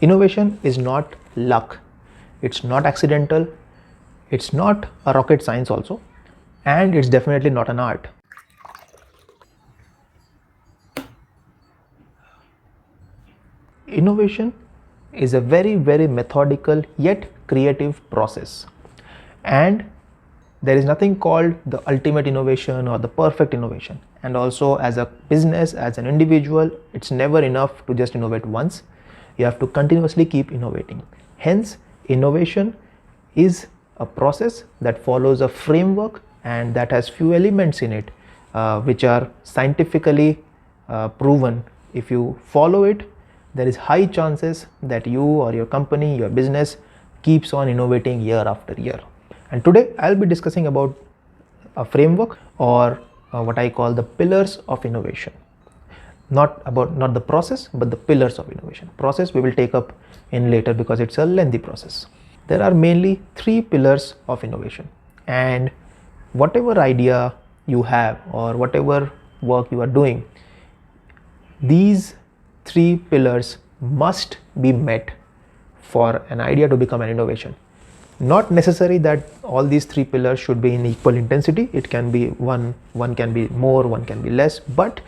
Innovation is not luck, it's not accidental, it's not a rocket science also, and it's definitely not an art. Innovation is a very, very methodical yet creative process, and there is nothing called the ultimate innovation or the perfect innovation. And also, as a business, as an individual, it's never enough to just innovate once. You have to continuously keep innovating. Hence, innovation is a process that follows a framework and that has few elements in it which are scientifically proven. If you follow it, there is high chances that you or your company, your business keeps on innovating year after year. And today I'll be discussing about a framework, or what I call the pillars of innovation. Not the process, but the pillars of innovation. Process we will take up in later because it's a lengthy process. There are mainly 3 pillars of innovation, and whatever idea you have or whatever work you are doing, these 3 pillars must be met for an idea to become an innovation. Not necessary that all these 3 pillars should be in equal intensity. It can be one can be more, one can be less, but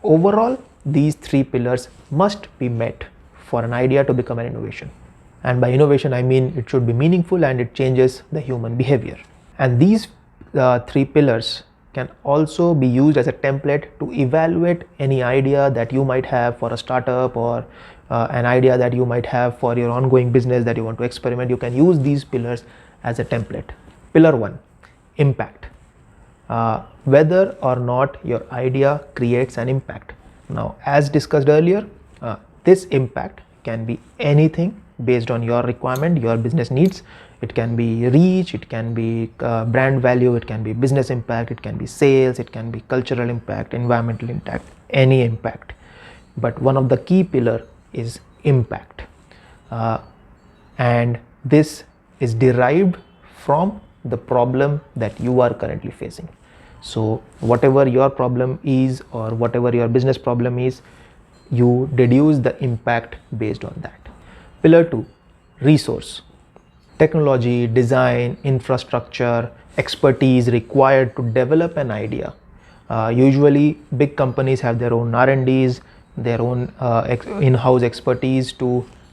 overall these 3 pillars must be met for an idea to become an innovation. And by innovation I mean it should be meaningful and it changes the human behavior. And these 3 pillars can also be used as a template to evaluate any idea that you might have for a startup, or an idea that you might have for your ongoing business that you want to experiment. You can use these pillars as a template. Pillar 1, impact. Whether or not your idea creates an impact. Now, as discussed earlier, this impact can be anything based on your requirement, your business needs. It can be reach, it can be brand value, it can be business impact, it can be sales, it can be cultural impact, environmental impact, any impact. But one of the key pillar is impact, and this is derived from the problem that you are currently facing. So whatever your problem is or whatever your business problem is, you deduce the impact based on that. Pillar 2, resource. Technology, design, infrastructure, expertise required to develop an idea. Usually big companies have their own R&Ds, their own in-house expertise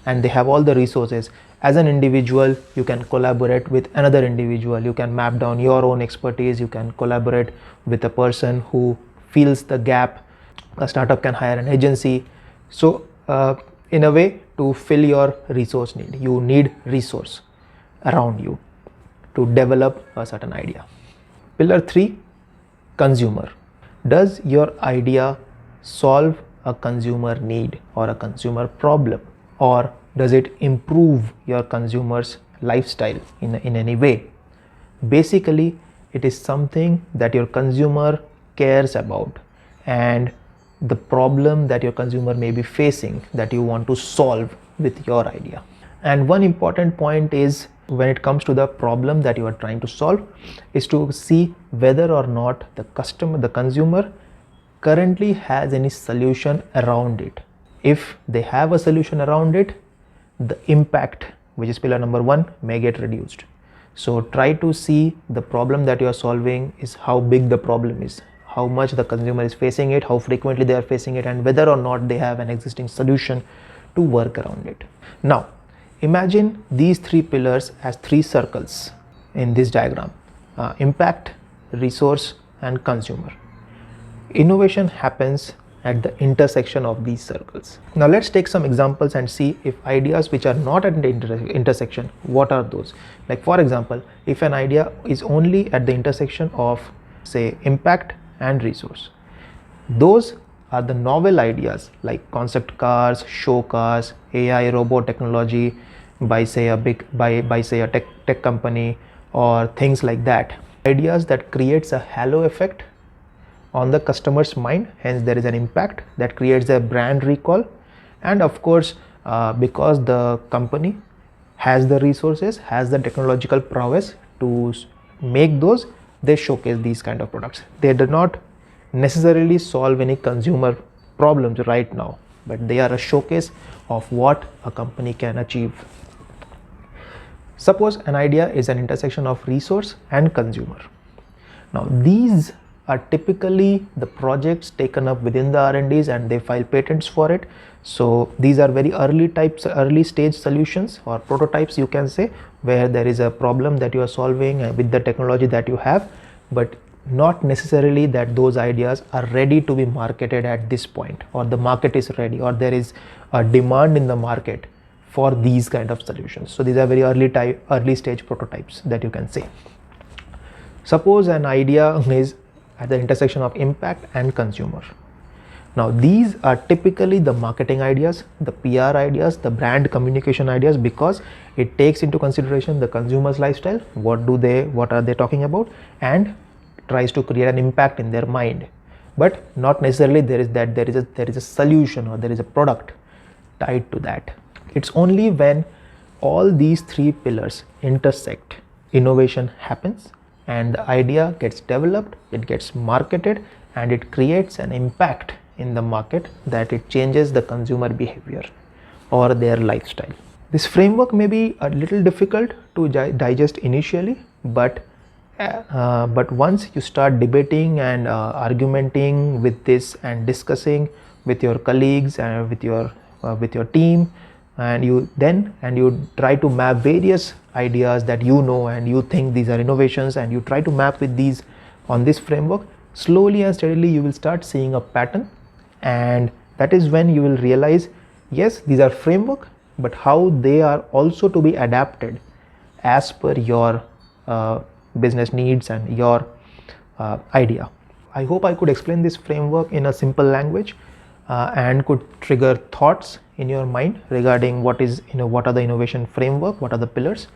and they have all the resources. As an individual, you can collaborate with another individual, you can map down your own expertise, you can collaborate with a person who fills the gap. A startup can hire an agency. So in a way, to fill your resource need, you need resource around you to develop a certain idea. Pillar 3, consumer. Does your idea solve a consumer need or a consumer problem, or does it improve your consumer's lifestyle in any way? Basically, it is something that your consumer cares about, and the problem that your consumer may be facing that you want to solve with your idea. And one important point is, when it comes to the problem that you are trying to solve, is to see whether or not the consumer currently has any solution around it. If they have a solution around it, the impact, which is pillar number 1, may get reduced. So try to see the problem that you are solving is how big the problem is, how much the consumer is facing it, how frequently they are facing it, and whether or not they have an existing solution to work around it. Now, imagine these 3 pillars as 3 circles in this diagram: impact, resource, and consumer. Innovation happens at the intersection of these circles. Now let's take some examples and see if ideas which are not at the intersection, what are those? Like for example, if an idea is only at the intersection of, say, impact and resource, those are the novel ideas like concept cars, show cars, AI, robot technology by say a tech company, or things like that. Ideas that creates a halo effect on the customer's mind, hence there is an impact that creates a brand recall. And of course, because the company has the resources, has the technological prowess to make those, they showcase these kind of products. They do not necessarily solve any consumer problems right now, but they are a showcase of what a company can achieve. Suppose an idea is an intersection of resource and consumer. Now these are typically the projects taken up within the R&Ds and they file patents for it. So these are very early stage solutions or prototypes, you can say, where there is a problem that you are solving with the technology that you have, but not necessarily that those ideas are ready to be marketed at this point, or the market is ready, or there is a demand in the market for these kind of solutions. So these are very early stage prototypes that you can say. Suppose an idea is at the intersection of impact and consumer. Now these are typically the marketing ideas, the PR ideas, the brand communication ideas, because it takes into consideration the consumer's lifestyle, what are they talking about, and tries to create an impact in their mind. But not necessarily there is a solution or there is a product tied to that. It's only when all these three pillars intersect, innovation happens, and the idea gets developed, it gets marketed, and it creates an impact in the market, that it changes the consumer behavior or their lifestyle. This framework may be a little difficult to digest initially, but once you start debating and argumenting with this and discussing with your colleagues and with your team, and you try to map various ideas that you know and you think these are innovations, and you try to map with these on this framework, slowly and steadily you will start seeing a pattern, and that is when you will realize, yes, these are framework, but how they are also to be adapted as per your business needs and your idea. I hope I could explain this framework in a simple language and could trigger thoughts in your mind regarding what are the innovation framework, what are the pillars.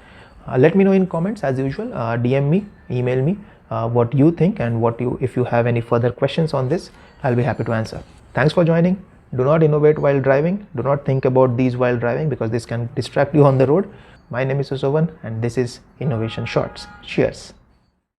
Let me know in comments as usual, DM me, email me what you think, and if you have any further questions on this, I'll be happy to answer. Thanks for joining. Do not innovate while driving. Do not think about these while driving, because this can distract you on the road. My name is Susovan and this is Innovation Shorts. Cheers.